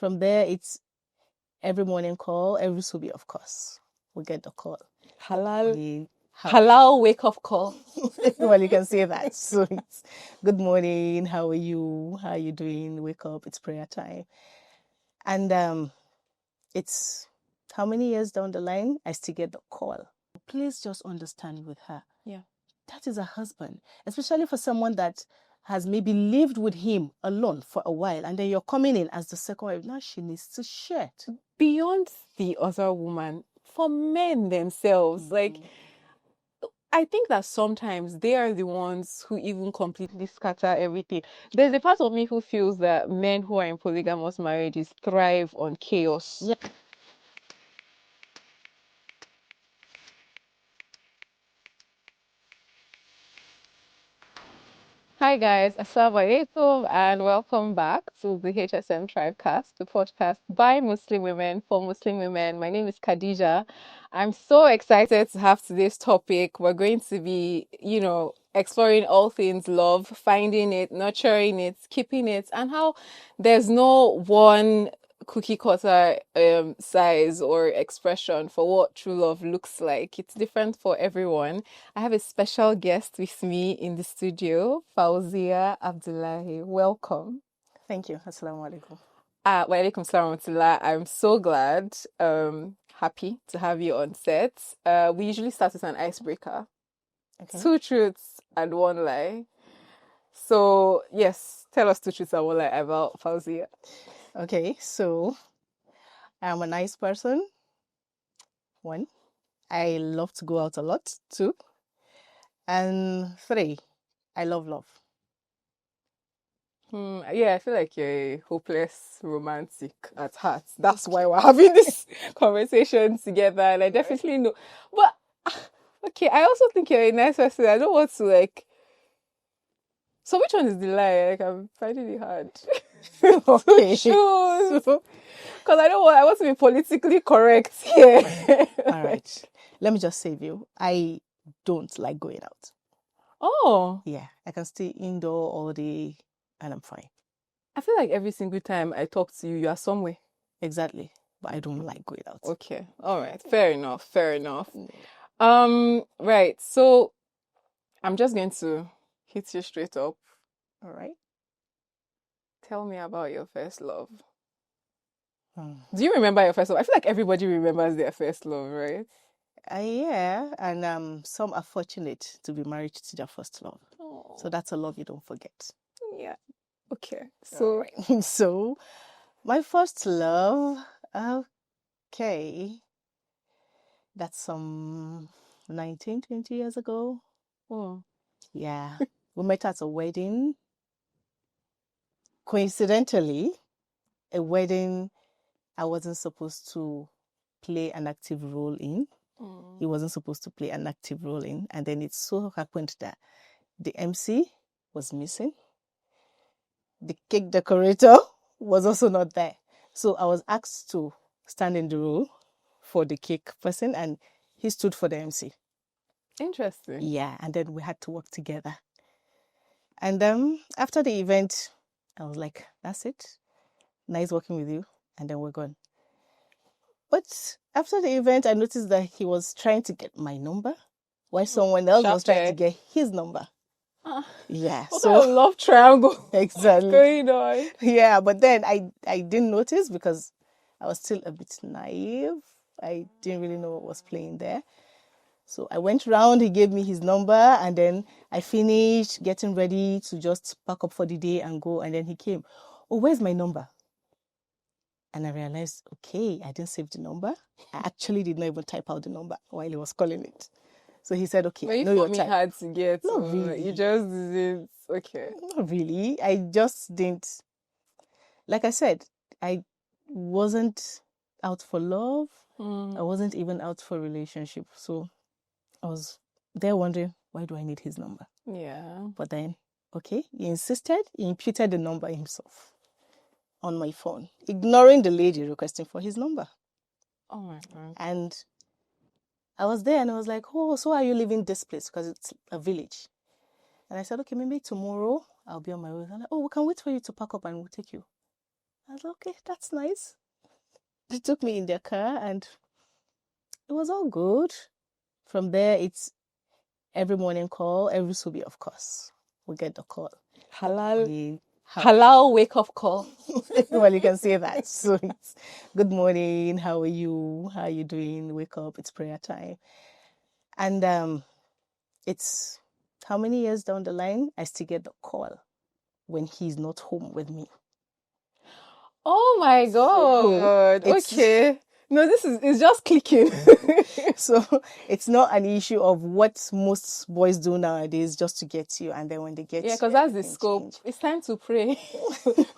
from there, it's every morning call, every subi, of course. We get the call. Halal wake-up call. Well, you can say that. So it's good morning, how are you? How are you doing? Wake up, it's prayer time. And it's how many years down the line, I still get the call. Please just understand with her. Yeah. That is a husband, especially for someone that has maybe lived with him alone for a while, and then you're coming in as the second wife. Now she needs to share it. Beyond the other woman, for men themselves, like, I think that sometimes they are the ones who even completely scatter everything. There's a part of me who feels that men who are in polygamous marriages thrive on chaos. Yeah. Hi guys, Assalamu alaikum and welcome back to the HSM TribeCast, the podcast by Muslim women for Muslim women. My name is Khadija. I'm so excited to have today's topic. We're going to be, exploring all things love, finding it, nurturing it, keeping it, and how there's no one cookie cutter size or expression for what true love looks like. It's different for everyone. I have a special guest with me in the studio, Fauziyya Abdullahi. Welcome. Thank you. Assalamu alaikum. Wa alaikum salam wa rahmatullah. I'm so glad, happy to have you on set. We usually start with an icebreaker. Okay. 2 truths and 1 lie. So, yes, tell us 2 truths and 1 lie about Fauziyya. Okay, so I'm a nice person. 1. I love to go out a lot. 2. And 3, I love love. Yeah, I feel like you're a hopeless romantic at heart. That's why we're having this conversation together, and I definitely know. But okay, I also think you're a nice person. I don't want to So which one is the lie? Like, I'm finding it hard Okay. to choose because I want to be politically correct here. All right. Let me just save you. I don't like going out. Oh, Yeah, I can stay indoor all day and I'm fine. I feel like every single time I talk to you, you are somewhere. Exactly. But I don't like going out. Okay, all right, fair enough, fair enough. Right. So I'm just going to hit you straight up. All right. Tell me about your first love. Hmm. Do you remember your first love? I feel like everybody remembers their first love, right? Yeah, and some are fortunate to be married to their first love. Oh, So that's a love you don't forget. yeah. Okay. So, So my first love, okay, that's some 19, 20 years ago. oh, Yeah, we met at a wedding. Coincidentally, a wedding I wasn't supposed to play an active role in. He wasn't supposed to play an active role in. And then it so happened that the MC was missing. The cake decorator was also not there. So I was asked to stand in the role for the cake person and he stood for the MC. interesting. Yeah, and then we had to work together. And after the event, I was like, that's it. Nice working with you. And then we're gone. But after the event, I noticed that he was trying to get my number while someone else was trying to get his number. Yeah, What so kind of love triangle? exactly. What's going on? Yeah, but then I didn't notice because I was still a bit naive. I didn't really know what was playing there. So I went round, he gave me his number, and then I finished getting ready to just pack up for the day and go. And then he came, oh, where's my number? And I realized, okay, I didn't save the number. I actually did not even type out the number while he was calling it. So he said, okay, But know for your me time. hard to get. Not really. You just didn't. Okay. Not really. I just didn't. Like I said, I wasn't out for love. I wasn't even out for relationship. So I was there wondering, why do I need his number? Yeah. But then, okay, he insisted. He imputed the number himself on my phone, ignoring the lady requesting for his number. Oh my God. And I was there and I was like, oh, so are you leaving this place? Because it's a village. And I said, okay, maybe tomorrow I'll be on my way. I'm like, oh, we can wait for you to pack up and we'll take you. I was okay, that's nice. They took me in their car and it was all good. From there, it's every morning call, every subi, of course. We get the call. Halal, We halal wake up call. well, you can say that. So it's good morning, how are you? How are you doing? Wake up, it's prayer time. And it's how many years down the line I still get the call when he's not home with me. Oh my God. it's Okay. No, it's just clicking. so it's not an issue of what most boys do nowadays just to get you, and then when they get Yeah, you, because that's the everything scope. change. It's time to pray.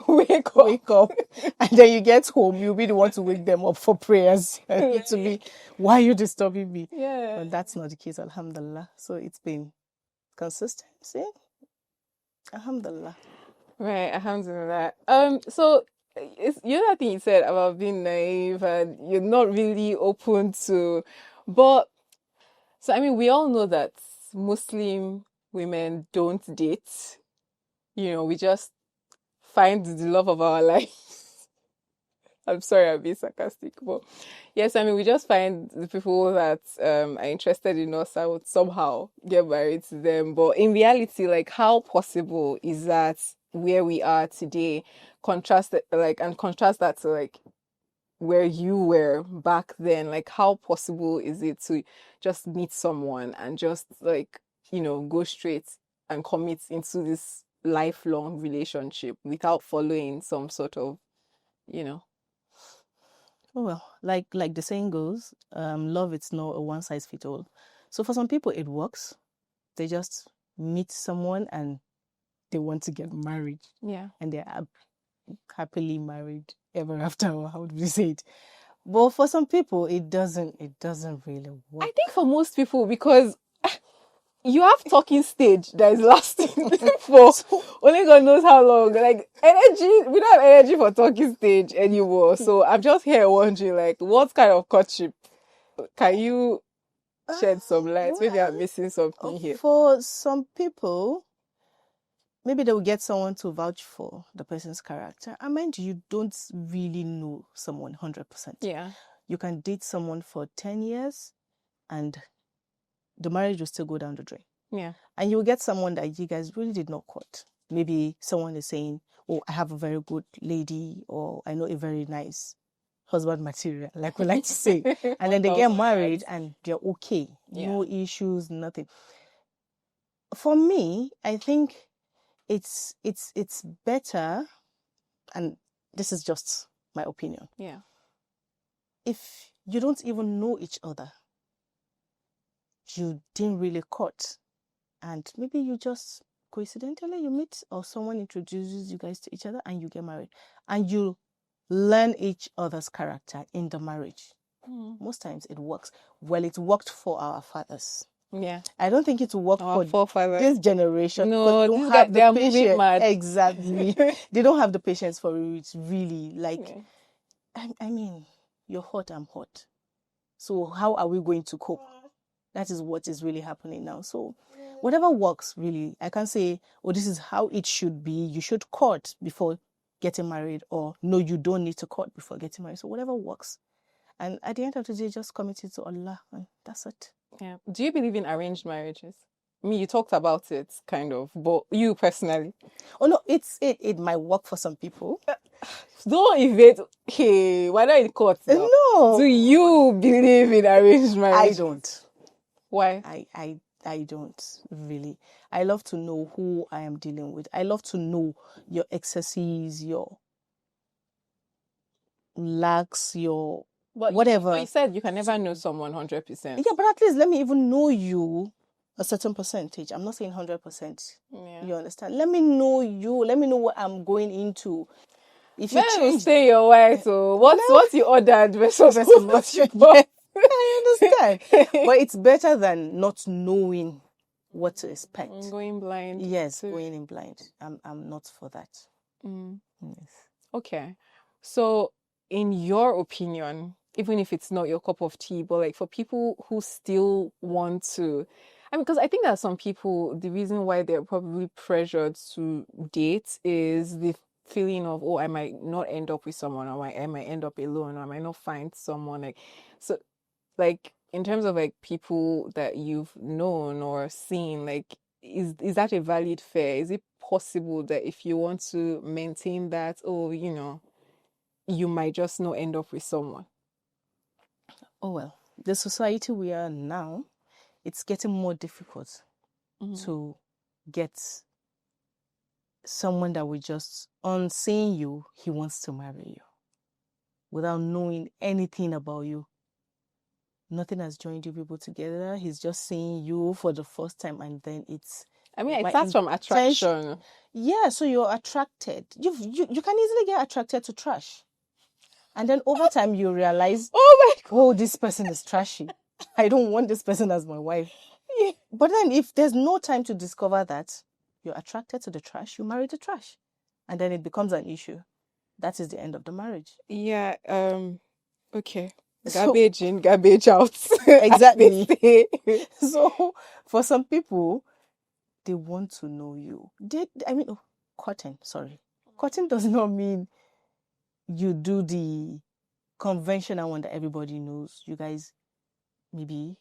Wake up. Wake up, and then you get home, you'll be the one to wake them up for prayers. And it to be, why are you disturbing me? Yeah. But that's not the case, alhamdulillah. So it's been consistency, alhamdulillah. Right, alhamdulillah. So it's you know that thing you said about being naive and you're not really open to, but so I mean we all know that Muslim women don't date. You know, we just find the love of our life. I'm sorry, I'm being sarcastic, but yes, I mean we just find the people that are interested in us. I would somehow get married to them, but in reality, like, how possible is that where we are today? Contrast that to like where you were back then. Like, how possible is it to just meet someone and just like go straight and commit into this lifelong relationship without following some sort of you know Oh well, like the saying goes, love it's not a one size fits all. So for some people it works. They just meet someone and they want to get married, yeah. and they're happily married ever after, or how do we say it? But for some people it doesn't really work. I think for most people, because you have talking stage that is lasting for only God knows how long. Like, energy, we don't have energy for talking stage anymore. So I'm just here wondering, like, what kind of courtship can you shed some light? Maybe I'm missing something here. For some people, maybe they will get someone to vouch for the person's character. And mind you don't really know someone 100%. Yeah. You can date someone for 10 years and the marriage will still go down the drain. Yeah. And you'll get someone that you guys really did not court. Maybe someone is saying, oh, I have a very good lady, or I know a very nice husband material, like we like to say. And then they get married and they're okay. Yeah. No issues, nothing. For me, I think it's better, and this is just my opinion. Yeah. If you don't even know each other, you didn't really court, and maybe you just coincidentally you meet or someone introduces you guys to each other and you get married and you learn each other's character in the marriage. Most times it works. Well, it worked for our fathers. Yeah. I don't think it will work Our for forefathers. this generation. No, They these don't guys, have they the are moving patience. mad. Exactly. They don't have the patience for it, really. Like, Yeah. I mean, you're hot, I'm hot. So how are we going to cope? That is what is really happening now. So whatever works, really. I can't say, oh, this is how it should be. You should court before getting married, or no, you don't need to court before getting married. So whatever works. And at the end of the day, just commit it to Allah, and that's it. Yeah. Do you believe in arranged marriages? I mean, you talked about it, kind of, but you personally? Oh no, it might work for some people. Don't evade. Hey, why not in court now? No. Do you believe in arranged marriage? I don't. Why? I don't really. I love to know who I am dealing with. I love to know your excesses, your lacks, your whatever. But you said you can never know someone 100%. Yeah, but at least let me even know you a certain percentage. I'm not saying 100%. Yeah. You understand? Let me know you. Let me know what I'm going into. If you Men will change, stay your wife. So what you ordered versus what you bought. I understand. But it's better than not knowing what to expect. Going blind. Yes, going in blind. I'm not for that. Yes. Okay. So, in your opinion, even if it's not your cup of tea, but like for people who still want to, I mean, because I think that some people, the reason why they're probably pressured to date is the feeling of, oh, I might not end up with someone, or I might end up alone, or I might not find someone. Like, so, like, in terms of like people that you've known or seen, like, is that a valid fear? Is it possible that if you want to maintain that, oh, you might just not end up with someone? Oh well, the society we are now, it's getting more difficult to get someone that will just, on seeing you, he wants to marry you without knowing anything about you. Nothing has joined you people together. He's just seeing you for the first time, and then it's. I mean, it by starts from attraction. Yeah, so you're attracted. You can easily get attracted to trash, and then over time you realize, Oh my God. oh, this person is trashy. I don't want this person as my wife. But then if there's no time to discover that, you're attracted to the trash, you marry the trash, and then it becomes an issue. That is the end of the marriage. Yeah, okay. So Garbage in, garbage out. exactly. as they say. So for some people, they want to know you. Courting, sorry. Courting does not mean you do the conventional one that everybody knows. You guys maybe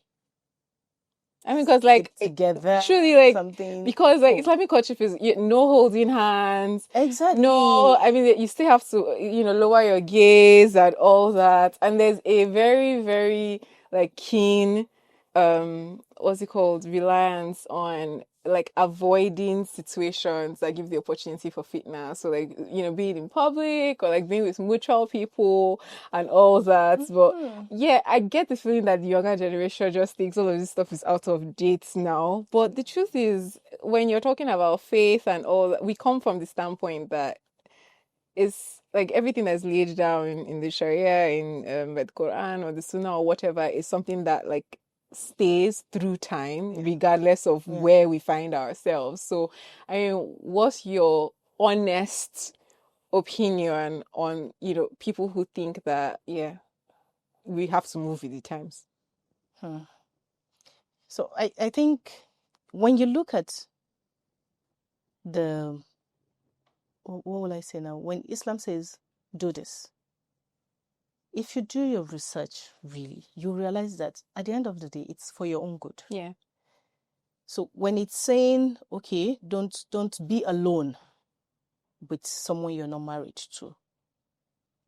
I mean, because like get together, truly, like something. because like Islamic courtship is no holding hands. Exactly. No, I mean you still have to lower your gaze and all that, and there's a very very like keen what's it called, reliance on like avoiding situations that give the opportunity for fitna. So like being in public or like being with mutual people and all that. But yeah, I get the feeling that the younger generation just thinks all of this stuff is out of date now. But the truth is, when you're talking about faith and all that, we come from the standpoint that it's like everything that's laid down in the Sharia, in the Quran or the Sunnah or whatever, is something that like stays through time, regardless of where we find ourselves. So, I mean, what's your honest opinion on people who think that we have to move with the times? So I think when you look at the, what will I say now? When Islam says do this, if you do your research really, you realize that at the end of the day, it's for your own good. Yeah. So when it's saying, okay, don't be alone with someone you're not married to,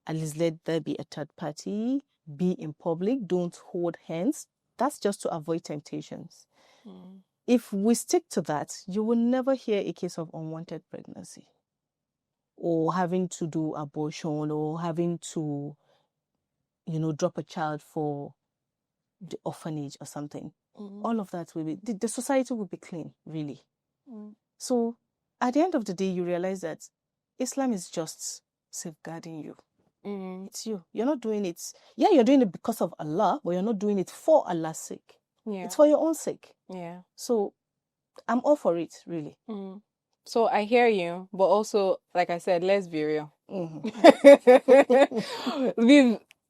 at least let there be a third party, be in public, don't hold hands. That's just to avoid temptations. If we stick to that, you will never hear a case of unwanted pregnancy or having to do abortion or having to, drop a child for the orphanage or something. All of that will be, the society will be clean, really. So at the end of the day, you realize that Islam is just safeguarding you. It's you. You're not doing it. Yeah, you're doing it because of Allah, but you're not doing it for Allah's sake. Yeah. It's for your own sake. Yeah. So I'm all for it, really. So I hear you, but also, like I said, let's be real.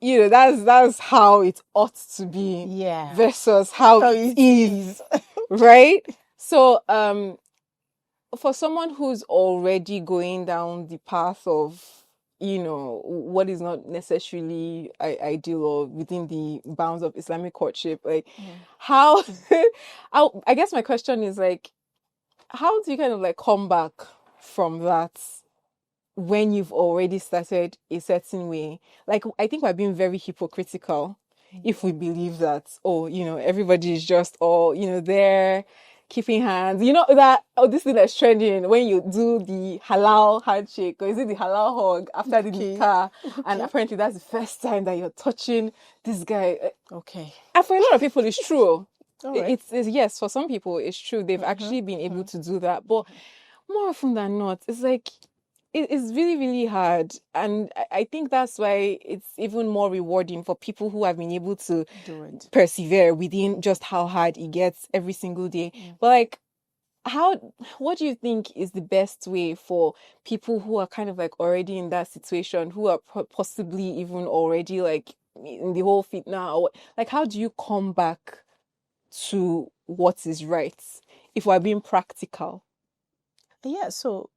That's how it ought to be. Yeah. Versus how it is. Right? So, for someone who's already going down the path of, what is not necessarily ideal or within the bounds of Islamic courtship, like how, I guess my question is like, how do you kind of like come back from that when you've already started a certain way? Like, I think we're being very hypocritical if we believe that, everybody is just all, there keeping hands. This thing that's trending when you do the halal handshake, or is it the halal hug after the nikah? And apparently that's the first time that you're touching this guy. Okay. And for a lot of people, it's true. Right. It's yes, for some people it's true. They've actually been able to do that, but more often than not, it's like it's really really hard, and I think that's why it's even more rewarding for people who have been able to persevere within just how hard it gets every single day. But like, what do you think is the best way for people who are kind of like already in that situation, who are possibly even already like in the whole fit now? Like, how do you come back to what is right if we're being practical? Yeah, so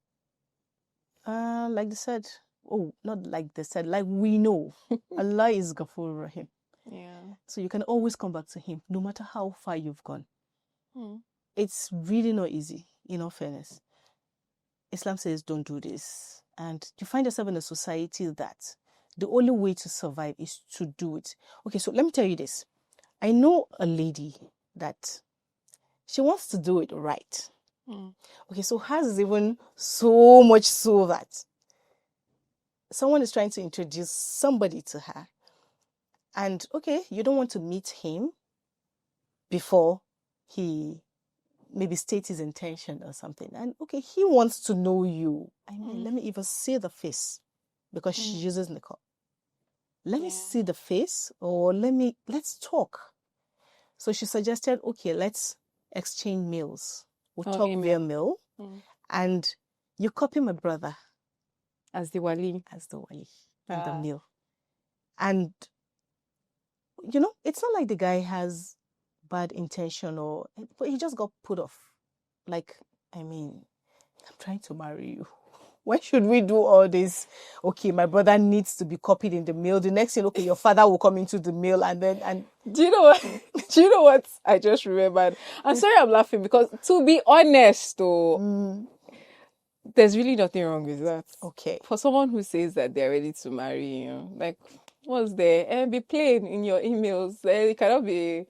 Like they said, oh, not like they said, like we know, Allah is Ghafur Rahim. Yeah. So you can always come back to Him, no matter how far you've gone. Hmm. It's really not easy, in all fairness. Islam says don't do this. And you find yourself in a society that the only way to survive is to do it. Okay, so let me tell you this. I know a lady that she wants to do it right. Hmm. Okay, so hers is even so much so that someone is trying to introduce somebody to her. And okay, you don't want to meet him before he maybe states his intention or something. And okay, he wants to know you. I mean, let me even see the face because she uses niqab. Let me see the face or let's talk. So she suggested, okay, let's exchange mails. We'll talk via mail. And you copy my brother As the wali. in the mail. And you know, it's not like the guy has bad intention but he just got put off. Like, I mean, I'm trying to marry you. Why should we do all this? Okay, my brother needs to be copied in the mail. The next thing, okay, your father will come into the mail and do you know what? Do you know what I just remembered? I'm sorry I'm laughing because to be honest though, there's really nothing wrong with that. Okay. For someone who says that they're ready to marry you, like what's there? And be plain in your emails. It cannot be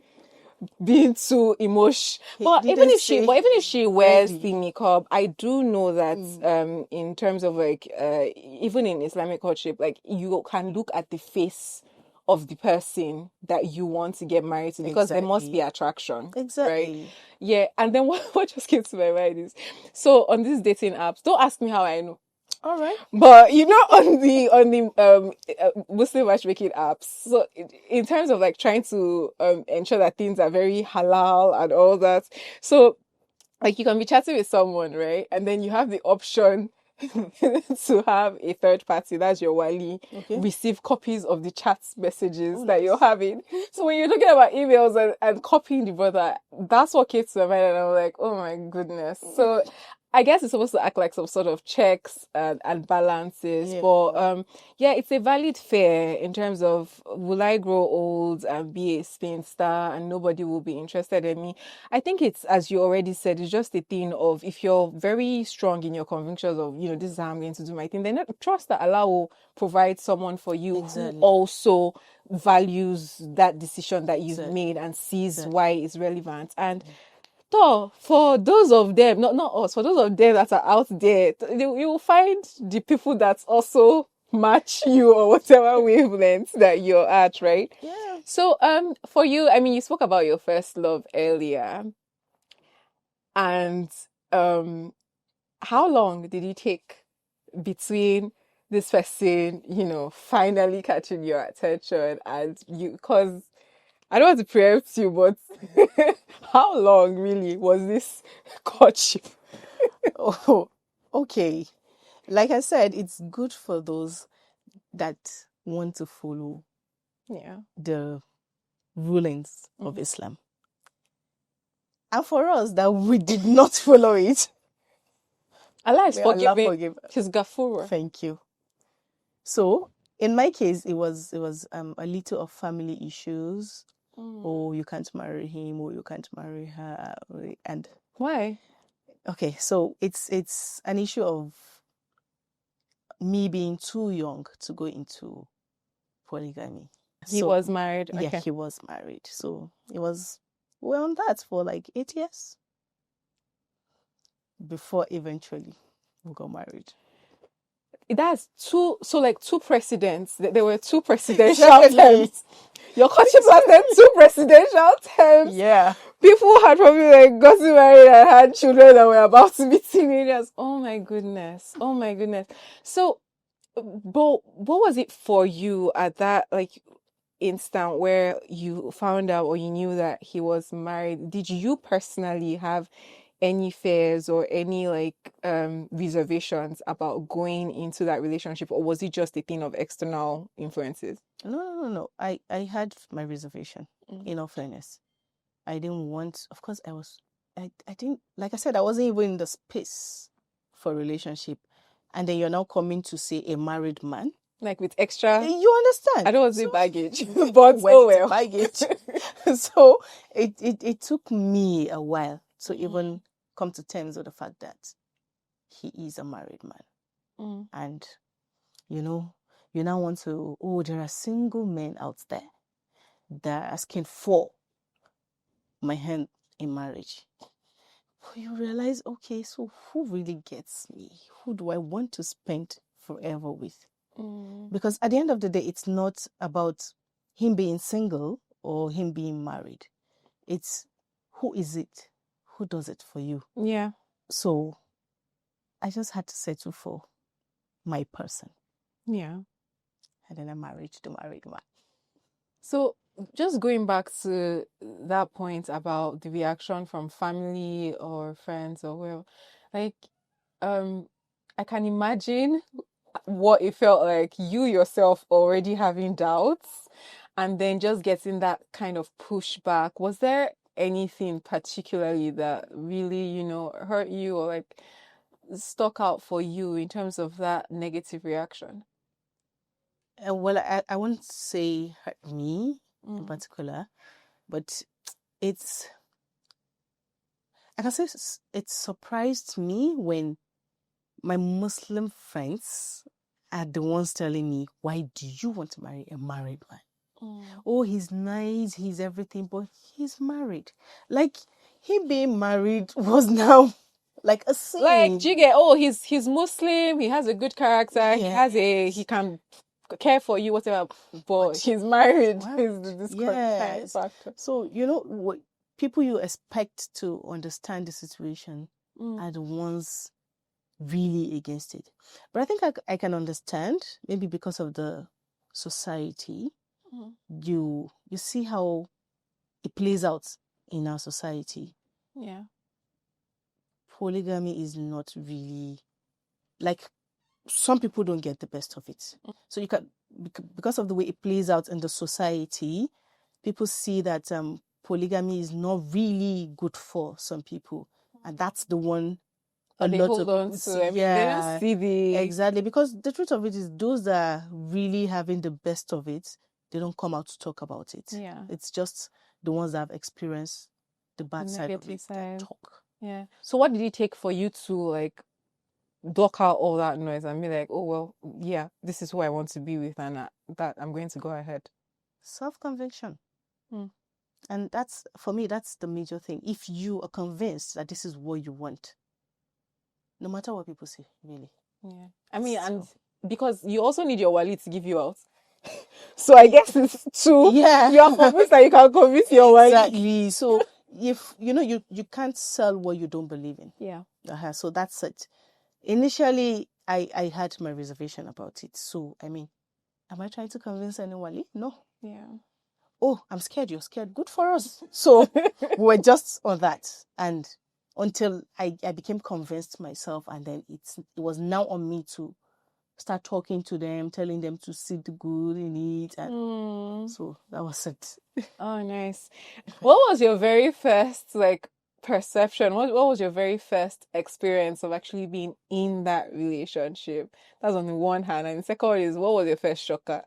being too emotional. But even if she wears the niqab, I do know that in terms of like even in Islamic courtship, like you can look at the face of the person that you want to get married to because there must be attraction. Exactly. Right? Yeah. And then what just came to my mind is so on these dating apps, don't ask me how I know. All right. But you know, on the Muslim matchmaking apps, so in terms of like trying to ensure that things are very halal and all that, so like you can be chatting with someone, right, and then you have the option to have a third party, that's your wali, receive copies of the chat messages that you're having. So when you're looking about emails and copying the brother, that's what came to my mind, and I'm like, oh my goodness. So I guess it's supposed to act like some sort of checks and balances, but it's a valid fear in terms of will I grow old and be a spinster and nobody will be interested in me. I think it's, as you already said, it's just a thing of if you're very strong in your convictions of, you know, this is how I'm going to do my thing, then trust that Allah will provide someone for you who also values that decision that you've made and sees why it's relevant. And so for those of them, not us, for those of them that are out there, you will find the people that also match you or whatever wavelength that you're at, right? Yeah. So for you, I mean, you spoke about your first love earlier, and how long did it take between this person, you know, finally catching your attention and you? Because I don't want to preempt you, but how long really was this courtship? Oh, okay. Like I said, it's good for those that want to follow the rulings of Islam. And for us that we did not follow it, Allah is Allah forgiving. forgive. He's Ghafur. Thank you. So in my case, it was a little of family issues. Oh, you can't marry him, or you can't marry her, and why? Okay, so it's an issue of me being too young to go into polygamy. He was married. Yeah, he was married. So we're on that for like 8 years before eventually we got married. That's two presidents. There were two presidential terms. Your courtship lasted two presidential terms. Yeah. People had probably like gotten married and had children that were about to be teenagers. Oh my goodness. Oh my goodness. So, but what was it for you at that like instant where you found out or you knew that he was married? Did you personally have any fears or any like reservations about going into that relationship, or was it just a thing of external influences? No. I had my reservation, in all fairness. I didn't want, of course, I didn't, like I said, I wasn't even in the space for a relationship. and then you're now coming to say a married man. Like with extra, You understand? I don't want to say baggage, but well, oh it's well. baggage. So it took me a while to even come to terms with the fact that he is a married man. And, you now want to, there are single men out there that are asking for my hand in marriage. But you realize, okay, so who really gets me? Who do I want to spend forever with? Because at the end of the day, it's not about him being single or him being married. It's who is it? Who does it for you? Yeah. So I just had to settle for my person. Yeah. And then I married the married man. So just going back to that point about the reaction from family or friends or whoever, like, I can imagine what it felt like, you yourself already having doubts and then just getting that kind of pushback. Was there anything particularly that really, hurt you or like stuck out for you in terms of that negative reaction? Well, I won't say hurt me in particular, but I can say it surprised me when my Muslim friends are the ones telling me, why do you want to marry a married man? Oh, he's nice, he's everything, but he's married. Like, him being married was now like a sin. Like, do you get, he's Muslim, he has a good character, he can care for you, whatever, but he's married. Is the disqualifying factor. So, what people you expect to understand the situation are the ones really against it. But I think I can understand, maybe because of the society. You see how it plays out in our society. Yeah. Polygamy is not really, like, some people don't get the best of it. So you can, because of the way it plays out in the society, people see that polygamy is not really good for some people, and that's the one They hold on to. They don't see the exactly, because the truth of it is, those that are really having the best of it, they don't come out to talk about it. Yeah. It's just the ones that have experienced the bad side of it that talk. Yeah. So what did it take for you to like block out all that noise and be like, oh well, yeah, this is who I want to be with, and that I'm going to go ahead? Self-conviction. And that's, for me, that's the major thing. If you are convinced that this is what you want, no matter what people say, really. Yeah. I memean, and because you also need your wallet to give you out. So I guess it's two. Yeah. You are convinced that you can convince your wallet. Exactly. So if you can't sell what you don't believe in. Yeah. So that's it. Initially, I had my reservation about it. So, I mean, am I trying to convince anyone? No. Yeah. Oh, I'm scared. You're scared. Good for us. So we're just on that. And until I became convinced myself, and then it was now on me to start talking to them, telling them to see the good in it. And so that was it. Oh, nice. What was your very first perception? What was your very first experience of actually being in that relationship? That's on the one hand. And the second one is, what was your first shocker?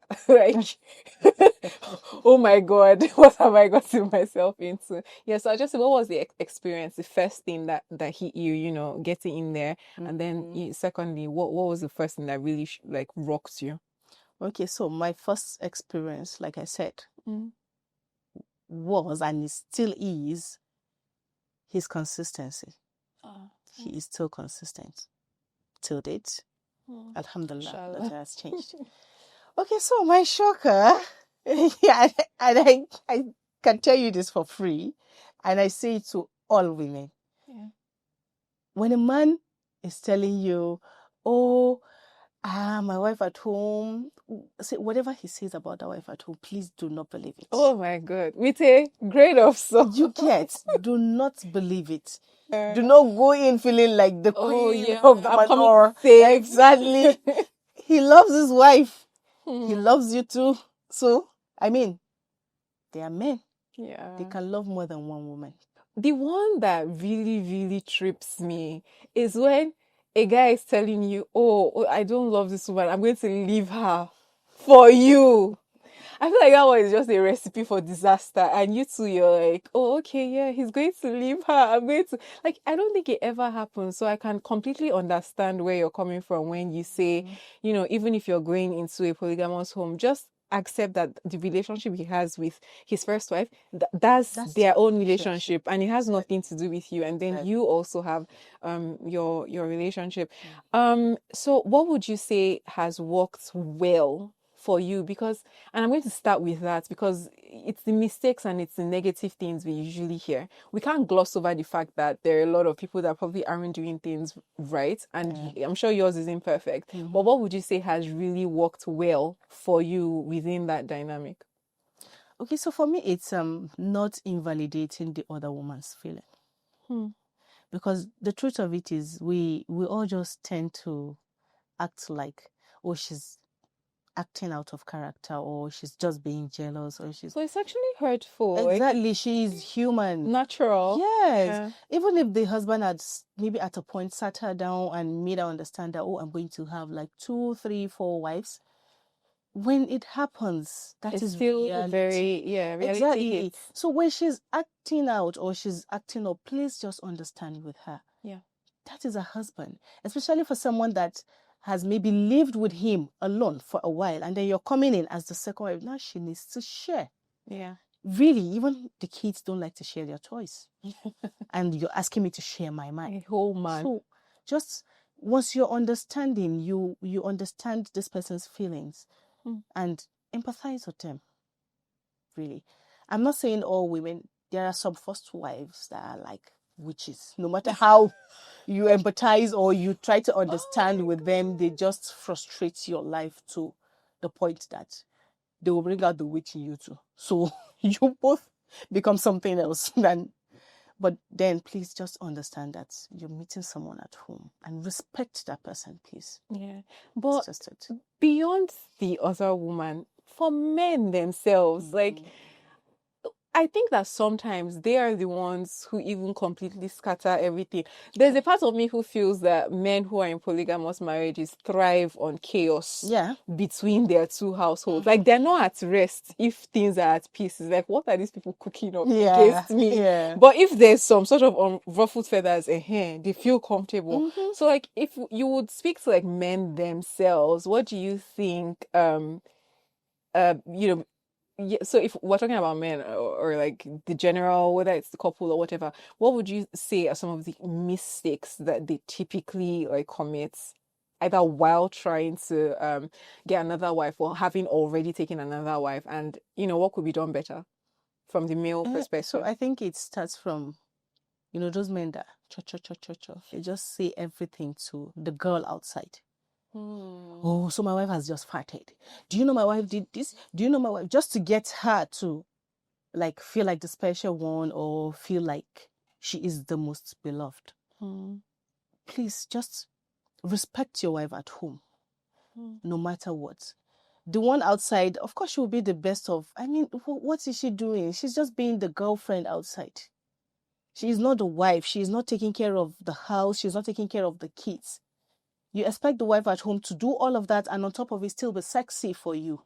Oh my God, what have I gotten myself into? Yeah, so I just said, what was the experience, the first thing that hit you, getting in there? And then secondly, what was the first thing that really rocked you? Okay, so my first experience, like I said, was, and it still is, his consistency. He is still consistent till date. Alhamdulillah, that has changed. Okay, so my shocker, yeah, and I can tell you this for free, and I say it to all women. Yeah. When a man is telling you, oh, my wife at home, say whatever he says about the wife at home, please do not believe it. Oh my God, with a grain of salt. You do not believe it. Do not go in feeling like the queen of the manor. Exactly. He loves his wife. He loves you too. So, I mean, they are men. Yeah. They can love more than one woman. The one that really, really trips me is when a guy is telling you, oh, I don't love this woman, I'm going to leave her for you. I feel like that one is just a recipe for disaster. And you two, you're like, oh, okay, yeah, he's going to leave her. I'm going to, like, I don't think it ever happens. So I can completely understand where you're coming from when you say, even if you're going into a polygamous home, just accept that the relationship he has with his first wife, that's their own relationship, and it has nothing to do with you. And then you also have your relationship. So what would you say has worked well for you? Because, and I'm going to start with that because it's the mistakes and it's the negative things we usually hear. We can't gloss over the fact that there are a lot of people that probably aren't doing things right, and I'm sure yours is imperfect. But what would you say has really worked well for you within that dynamic? Okay, so for me, it's not invalidating the other woman's feeling. Because the truth of it is we all just tend to act like, oh, she's acting out of character, or she's just being jealous, or she's... So it's actually hurtful. Exactly, she's human. Natural. Yes. Yeah. Even if the husband had maybe at a point sat her down and made her understand that, oh, I'm going to have like 2, 3, 4 wives. When it happens, that It's is still reality. reality Exactly. hits. So when she's acting out or she's acting up, please just understand with her. Yeah. That is a husband, especially for someone that has maybe lived with him alone for a while, and then you're coming in as the second wife. Now she needs to share. Yeah. Really, even the kids don't like to share their toys. And you're asking me to share my mind. A whole man. So just once you're understanding, you understand this person's feelings and empathize with them. Really. I'm not saying all women. There are some first wives that are like witches. No matter how you empathize or you try to understand with them, they just frustrate your life to the point that they will bring out the witch in you too. So you both become something else. But then please just understand that you're meeting someone at home and respect that person, please. Yeah. But just it. Beyond the other woman, for men themselves, like, I think that sometimes they are the ones who even completely scatter everything. There's a part of me who feels that men who are in polygamous marriages thrive on chaos between their two households. Like, they're not at rest if things are at peace. It's like, what are these people cooking up against me? But if there's some sort of ruffled feathers, they feel comfortable. So, like, if you would speak to like men themselves, what do you think? Yeah, so if we're talking about men or like the general, whether it's the couple or whatever, what would you say are some of the mistakes that they typically like commit, either while trying to get another wife or having already taken another wife, and what could be done better from the male perspective? So I think it starts from, those men that they just say everything to the girl outside. Oh, so my wife has just farted. Do you know my wife did this? Do you know my wife? Just to get her to like feel like the special one or feel like she is the most beloved. Please just respect your wife at home, no matter what. The one outside, of course, she will be the best of. I mean, what is she doing? She's just being the girlfriend outside. She is not the wife. She is not taking care of the house. She's not taking care of the kids. You expect the wife at home to do all of that and on top of it still be sexy for you.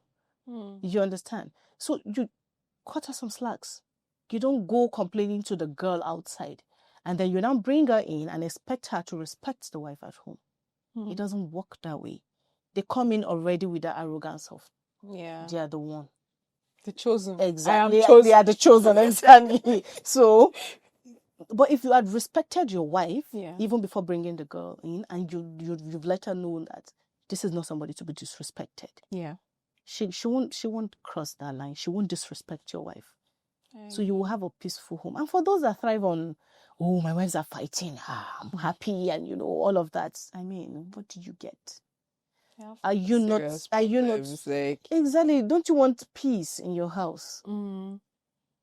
You understand? So you cut her some slacks. You don't go complaining to the girl outside and then you now bring her in and expect her to respect the wife at home. It doesn't work that way. They come in already with the arrogance of they are the one. The chosen. Exactly. I am chosen. They are the chosen, exactly. So, but if you had respected your wife, even before bringing the girl in, and you've let her know that this is not somebody to be disrespected. She won't cross that line. She won't disrespect your wife. So you will have a peaceful home. And for those that thrive on, oh, my wives are fighting, I'm happy, and all of that. I mean, what do you get? Are you not exactly? Don't you want peace in your house?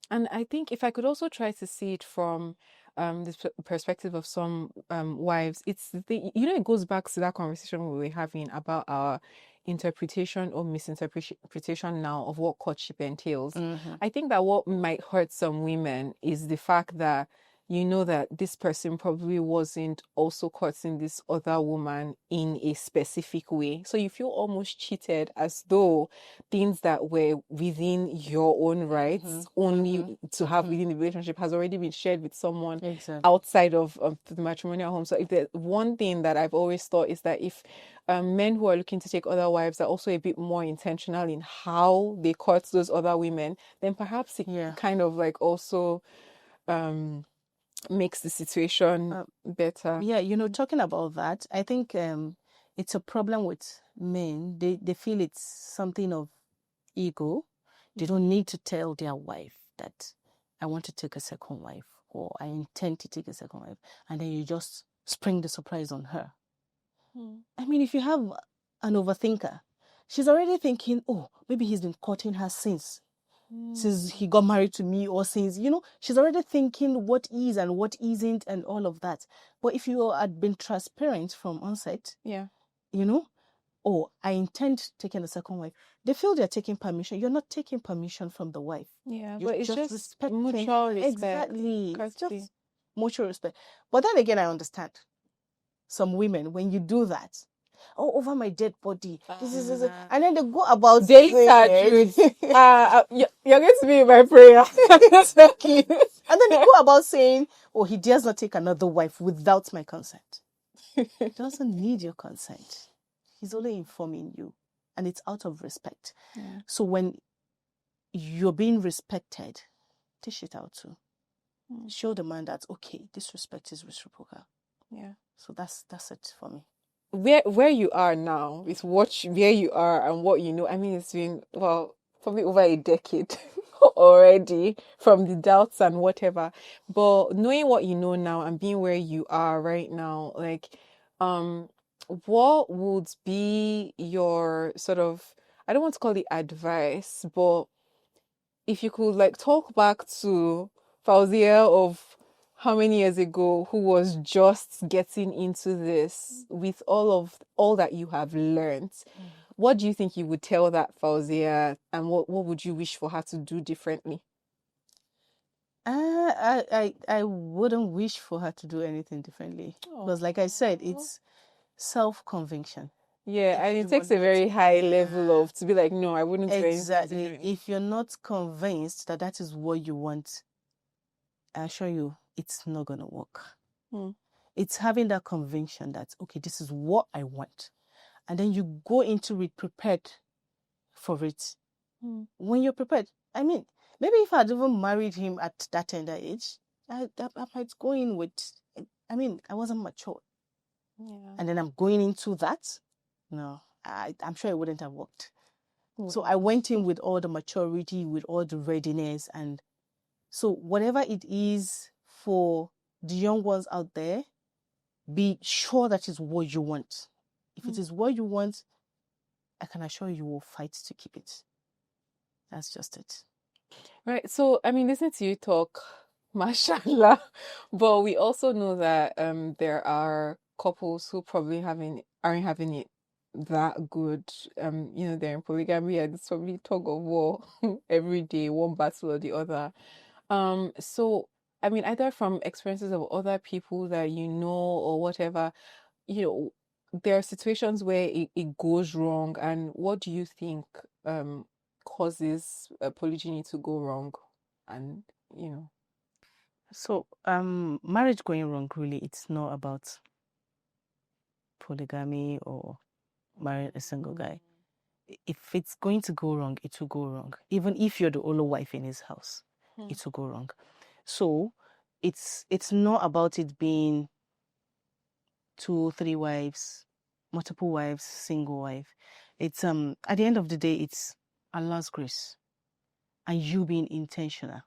And I think if I could also try to see it from this perspective of some wives, it's it goes back to that conversation we were having about our interpretation or misinterpretation now of what courtship entails. I think that what might hurt some women is the fact that you know that this person probably wasn't also courting this other woman in a specific way. So you feel almost cheated, as though things that were within your own rights only to have within the relationship has already been shared with someone outside of the matrimonial home. So if there's one thing that I've always thought is that if men who are looking to take other wives are also a bit more intentional in how they court those other women, then perhaps it kind of like also makes the situation better. Yeah, talking about that, I think it's a problem with men. They feel it's something of ego. They don't need to tell their wife that I want to take a second wife or I intend to take a second wife, and then you just spring the surprise on her. I mean, if you have an overthinker, she's already thinking, oh, maybe he's been courting her since he got married to me, or since, she's already thinking what is and what isn't and all of that. But if you had been transparent from onset, oh, I intend taking a second wife, they feel they're taking permission. You're not taking permission from the wife. Yeah, You're but it's just respecting. mutual respect. Exactly. It's just mutual respect. But then again, I understand some women, when you do that, oh, over my dead body, this is, and then they go about you're going to be my prayer. Exactly. And then they go about saying, oh, he dares not take another wife without my consent. He doesn't need your consent. He's only informing you, and it's out of respect. Yeah. So when you're being respected, dish it out too. Show the man that, okay, this respect is reciprocal. Yeah. So that's it for me. Where you are now is where you are and what you know. I mean, it's been probably over a decade already from the doubts and whatever. But knowing what you know now and being where you are right now, like, what would be your sort of, I don't want to call it advice, but if you could like talk back to Fauziyyah of how many years ago, who was just getting into this with all that you have learned, what do you think you would tell that Fauziyyah, and what would you wish for her to do differently? I wouldn't wish for her to do anything differently, because like I said, it's self-conviction. Yeah, and it takes a very high level of to be like, no, I wouldn't do anything Exactly. differently. If you're not convinced that is what you want, I assure you, it's not going to work. It's having that conviction that, okay, this is what I want. And then you go into it prepared for it. When you're prepared, I mean, maybe if I'd even married him at that tender age, I might go in with, I mean, I wasn't mature. Yeah. And then I'm going into that. No, I'm sure it wouldn't have worked. So I went in with all the maturity, with all the readiness. And so whatever it is for the young ones out there, be sure that is what you want. If it is what you want, I can assure you will fight to keep it. That's just it. Right. So, I mean, listening to you talk, mashallah, but we also know that there are couples who probably aren't having it that good. They're in polygamy and it's probably tug of war every day, one battle or the other. So I mean, either from experiences of other people that you know or whatever, there are situations where it goes wrong, and what do you think causes polygyny to go wrong? And So marriage going wrong, really, it's not about polygamy or marrying a single guy. If it's going to go wrong, it will go wrong. Even if you're the only wife in his house, it will go wrong. So it's not about it being 2, 3 wives, multiple wives, single wife. It's at the end of the day, it's Allah's grace and you being intentional.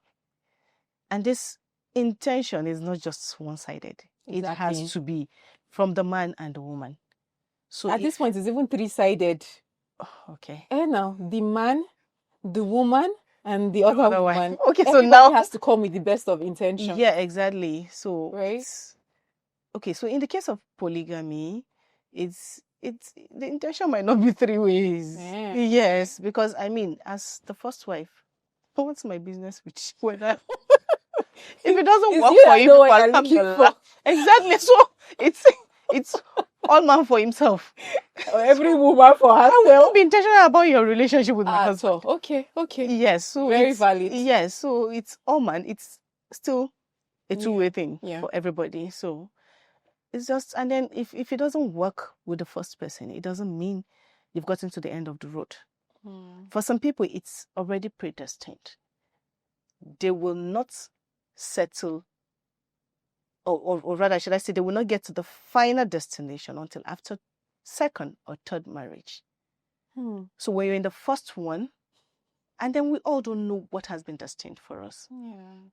And this intention is not just one-sided. Exactly. It has to be from the man and the woman. So at this point, it's even 3-sided. Okay. Now the man, the woman, and the other woman. Okay, so everybody now has to come with the best of intention. Yeah, exactly. So right. Okay, so in the case of polygamy, it's the intention might not be 3 ways. Yeah. Yes, because I mean, as the first wife, what's my business with whether If it doesn't It's work you for that you, know people, what you're looking alhamdulillah. for. Exactly. So it's all man for himself. Or every woman for I will herself. not be intentional about your relationship with my husband. So okay. Yes, so Very it's valid. yes, so it's all man. It's still a two-way thing Yeah. for everybody. So it's just, and then if it doesn't work with the first person, it doesn't mean you've gotten to the end of the road. For some people, it's already predestined. They will not settle, or rather, should I say, they will not get to the final destination until after second or third marriage. So when you're in the first one, and then we all don't know what has been destined for us.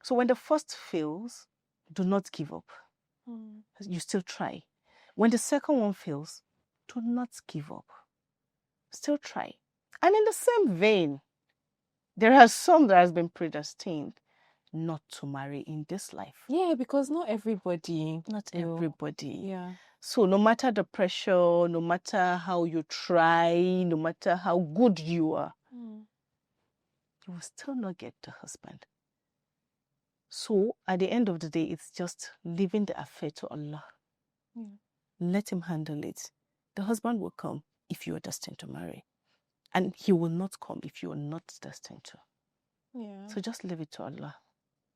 So when the first fails, do not give up. You still try. When the second one fails, do not give up. Still try. And in the same vein, there are some that has been predestined not to marry in this life. Yeah, because not everybody. Not everybody. Yeah. So no matter the pressure, no matter how you try, no matter how good you are, you will still not get the husband. So at the end of the day, it's just leaving the affair to Allah. Let him handle it. The husband will come if you are destined to marry. And he will not come if you are not destined to. Yeah. So just leave it to Allah.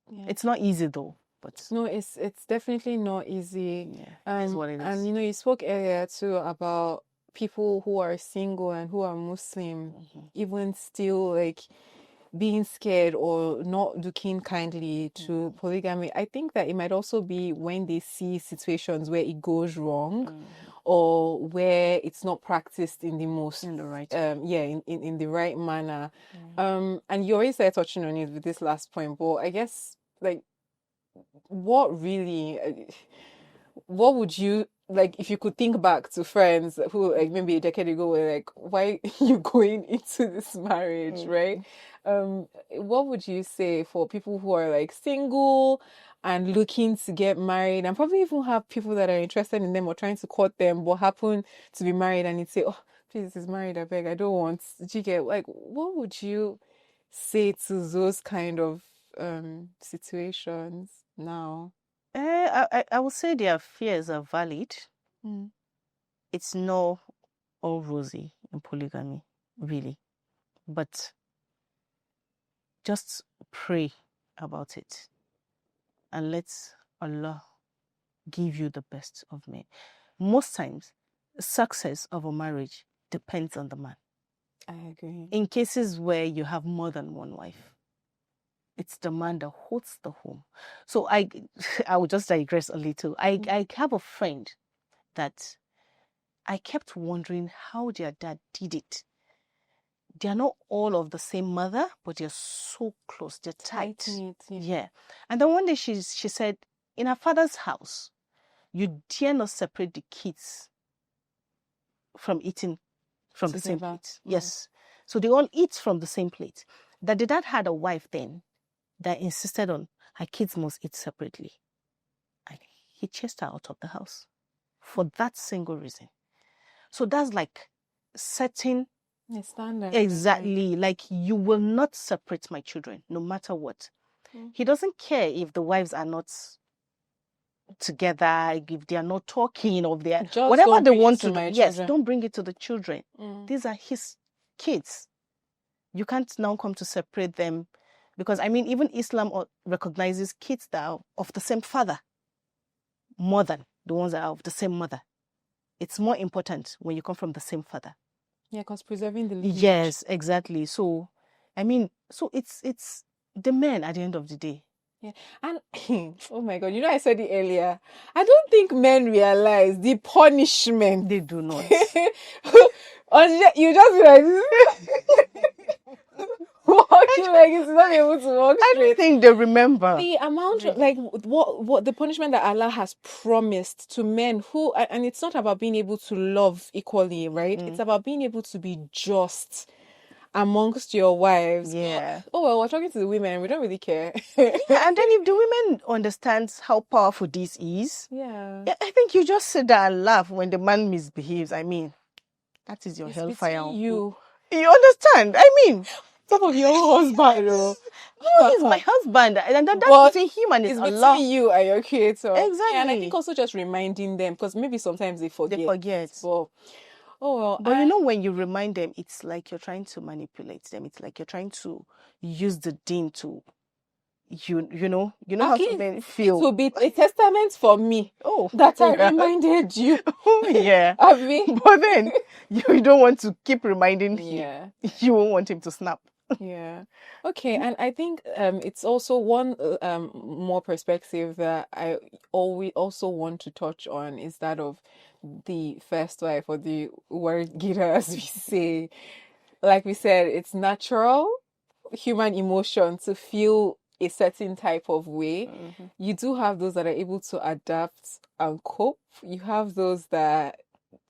Yeah. It's not easy though, but no, it's definitely not easy. Yeah, it's what it is. And you spoke earlier too about people who are single and who are Muslim, even still like being scared or not looking kindly to polygamy. I think that it might also be when they see situations where it goes wrong or where it's not practiced in the most in the right in the right manner. And you already started touching on it with this last point, but I guess like what would you like if you could think back to friends who like maybe a decade ago were like, why are you going into this marriage, right? What would you say for people who are like single and looking to get married, and probably even have people that are interested in them or trying to court them but happen to be married, and you'd say, oh please, is married, I beg, I don't want. Did you get like what would you say to those kind of situations now? I would say their fears are valid. It's not all rosy in polygamy, really. But just pray about it and let Allah give you the best of men. Most times, success of a marriage depends on the man. I agree. In cases where you have more than one wife, it's the man that holds the home. So I will just digress a little. I have a friend that I kept wondering how their dad did it. They are not all of the same mother, but they're so close. They're tight. Yeah. And then one day she said, in her father's house, you dare not separate the kids from eating from the same plate. Yes. So they all eat from the same plate. That the dad had a wife then that insisted on her kids must eat separately. And he chased her out of the house for that single reason. So that's like setting a standard. Exactly. Like, you will not separate my children, no matter what. He doesn't care if the wives are not together, if they are not talking, or they are whatever they want to do. Yes, don't bring it to the children. These are his kids. You can't now come to separate them, because I mean, even Islam recognizes kids that are of the same father more than the ones that are of the same mother. It's more important when you come from the same father. Yeah, because preserving the lineage. Yes, exactly. So, I mean, so it's the men at the end of the day. Yeah, and oh my God, I said it earlier. I don't think men realize the punishment. They do not. You just like walking like it's not able to walk straight. I don't think they remember the amount of, like what the punishment that Allah has promised to men who, and it's not about being able to love equally, right? It's about being able to be just amongst your wives. Yeah. Oh well, we're talking to the women. We don't really care. Yeah, and then if the women understand how powerful this is, I think you just sit there and laugh when the man misbehaves. I mean, that is your hellfire. You understand? I mean, some of your husband. No, he's my husband. And that's But between him and his it's Allah. between you and your creator. Yeah, and I think Exactly. also just reminding them, because maybe sometimes they They forget. forget. But oh well, But you know, when you remind them, it's like you're trying to manipulate them. It's like you're trying to use the deen to, you know how at some least men it feel. will be a testament for me Oh, that I yeah. reminded you. Oh, yeah. I mean, But then you don't want to keep reminding him. yeah. You won't want him to snap. Yeah. Okay, and I think it's also one more perspective that I always also want to touch on is that of the first wife, or the word Gita, as we say. Like we said, it's natural human emotion to feel a certain type of way. Mm-hmm. You do have those that are able to adapt and cope. You have those that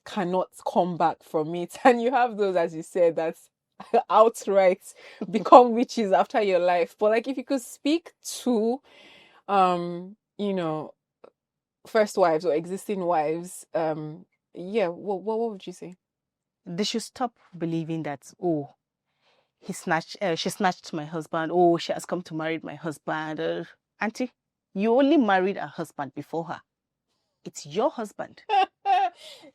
cannot come back from it. And you have those, as you said, that outright become witches after your life. But like if you could speak to you know, first wives or existing wives, yeah, what would you say? They should stop believing that, oh, she snatched my husband. Oh, she has come to marry my husband. Auntie, you only married a husband before her. It's your husband.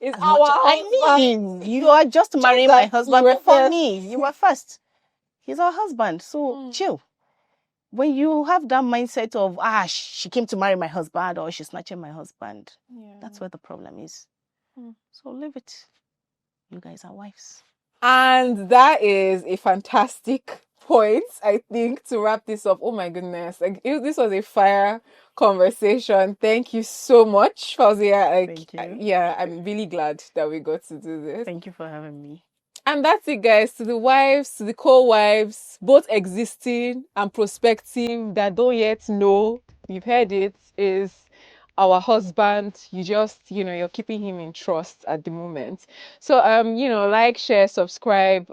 It's As much our as I husband. mean, you are just marrying my that you husband were before first. me. You were first. He's our husband. So chill. When you have that mindset of, she came to marry my husband or she's snatching my husband, that's where the problem is. So leave it. You guys are wives. And that is a fantastic point, I think, to wrap this up. Oh my goodness. Like this was a fire conversation. Thank you so much, Fauziyyah. Like, Thank you. yeah, I'm really glad that we got to do this. Thank you for having me. And that's it, guys. To the wives, to the co-wives, both existing and prospective, that don't yet know, you've heard it, is our husband. You just, you're keeping him in trust at the moment. So, like, share, subscribe,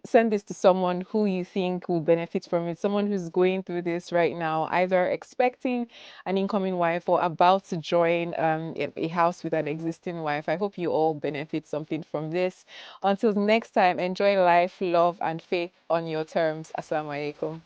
send this to someone who you think will benefit from it, someone who's going through this right now, either expecting an incoming wife or about to join a house with an existing wife. I hope you all benefit something from this. Until next time, enjoy life, love, and faith on your terms. Assalamu alaikum.